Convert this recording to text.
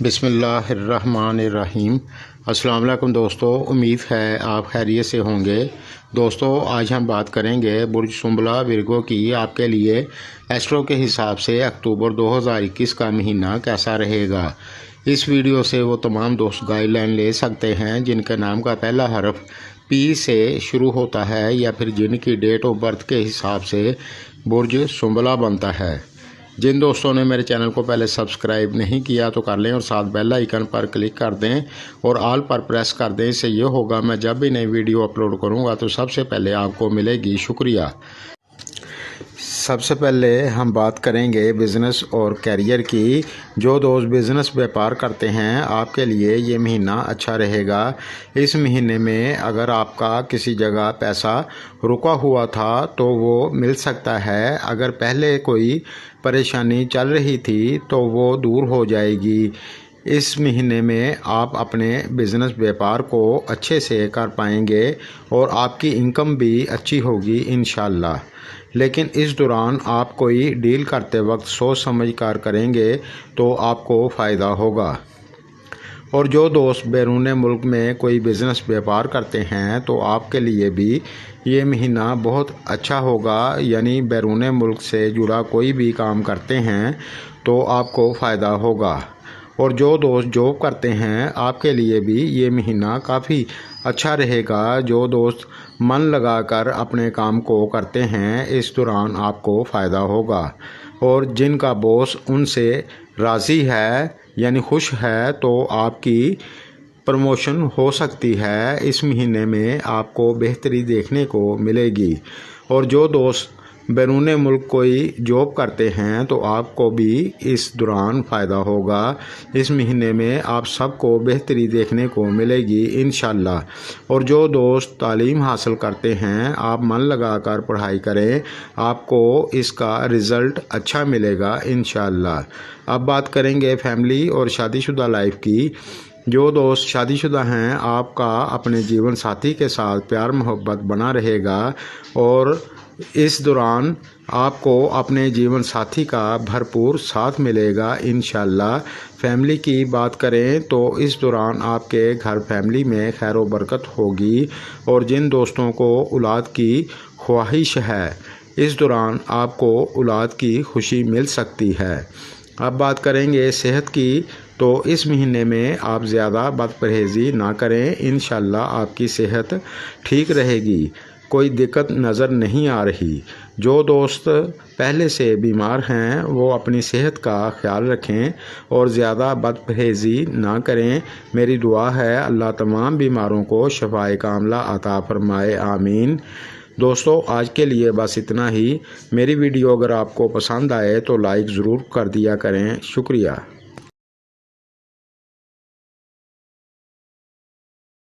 बिस्मिल्लाहिर्रहमानिर्रहीम। अस्सलाम वालेकुम दोस्तों, उम्मीद है आप खैरियत से होंगे। दोस्तों, आज हम बात करेंगे बुर्ज सुंबला विर्गो की आपके लिए एस्ट्रो के हिसाब से अक्टूबर 2021 का महीना कैसा रहेगा। इस वीडियो से वो तमाम दोस्त गाइडलाइन ले सकते हैं जिनके नाम का पहला हर्फ पी से शुरू होता है या फिर जिनकी डेट ऑफ बर्थ के हिसाब से बुर्ज सुंबला बनता है। जिन दोस्तों ने मेरे चैनल को पहले सब्सक्राइब नहीं किया तो कर लें और साथ बेल आइकन पर क्लिक कर दें और ऑल पर प्रेस कर दें। इससे ये होगा मैं जब भी नई वीडियो अपलोड करूँगा तो सबसे पहले आपको मिलेगी। शुक्रिया। सबसे पहले हम बात करेंगे बिज़नेस और कैरियर की। जो दोस्त बिज़नेस व्यापार करते हैं आपके लिए ये महीना अच्छा रहेगा। इस महीने में अगर आपका किसी जगह पैसा रुका हुआ था तो वो मिल सकता है। अगर पहले कोई परेशानी चल रही थी तो वो दूर हो जाएगी। इस महीने में आप अपने बिज़नेस व्यापार को अच्छे से कर पाएंगे और आपकी इनकम भी अच्छी होगी इंशाल्लाह। लेकिन इस दौरान आप कोई डील करते वक्त सोच समझ कर करेंगे तो आपको फ़ायदा होगा। और जो दोस्त बैरून मुल्क में कोई बिज़नेस व्यापार करते हैं तो आपके लिए भी ये महीना बहुत अच्छा होगा। यानी बैरून मुल्क से जुड़ा कोई भी काम करते हैं तो आपको फ़ायदा होगा। और जो दोस्त जॉब करते हैं आपके लिए भी ये महीना काफ़ी अच्छा रहेगा। जो दोस्त मन लगाकर अपने काम को करते हैं इस दौरान आपको फ़ायदा होगा। और जिनका बॉस उनसे राज़ी है यानी खुश है तो आपकी प्रमोशन हो सकती है। इस महीने में आपको बेहतरी देखने को मिलेगी। और जो दोस्त बैरून मुल्क कोई जॉब करते हैं तो आपको भी इस दौरान फ़ायदा होगा। इस महीने में आप सबको बेहतरी देखने को मिलेगी इंशाल्लाह। और जो दोस्त तालीम हासिल करते हैं आप मन लगाकर पढ़ाई करें, आपको इसका रिज़ल्ट अच्छा मिलेगा इंशाल्लाह। अब बात करेंगे फैमिली और शादीशुदा लाइफ की। जो दोस्त शादीशुदा हैं आपका अपने जीवन साथी के साथ प्यार मोहब्बत बना रहेगा और इस दौरान आपको अपने जीवन साथी का भरपूर साथ मिलेगा इंशाल्लाह। फैमिली की बात करें तो इस दौरान आपके घर फैमिली में खैर व बरकत होगी। और जिन दोस्तों को औलाद की ख्वाहिश है इस दौरान आपको औलाद की खुशी मिल सकती है। अब बात करेंगे सेहत की तो इस महीने में आप ज़्यादा बदपरहेज़ी ना करें, इंशाल्लाह आपकी सेहत ठीक रहेगी। कोई दिक्कत नज़र नहीं आ रही। जो दोस्त पहले से बीमार हैं वो अपनी सेहत का ख्याल रखें और ज़्यादा बदपरहेज़ी ना करें। मेरी दुआ है अल्लाह तमाम बीमारों को शफाए कामला अता फरमाए, आमीन। दोस्तों, आज के लिए बस इतना ही। मेरी वीडियो अगर आपको पसंद आए तो लाइक ज़रूर कर दिया करें। शुक्रिया।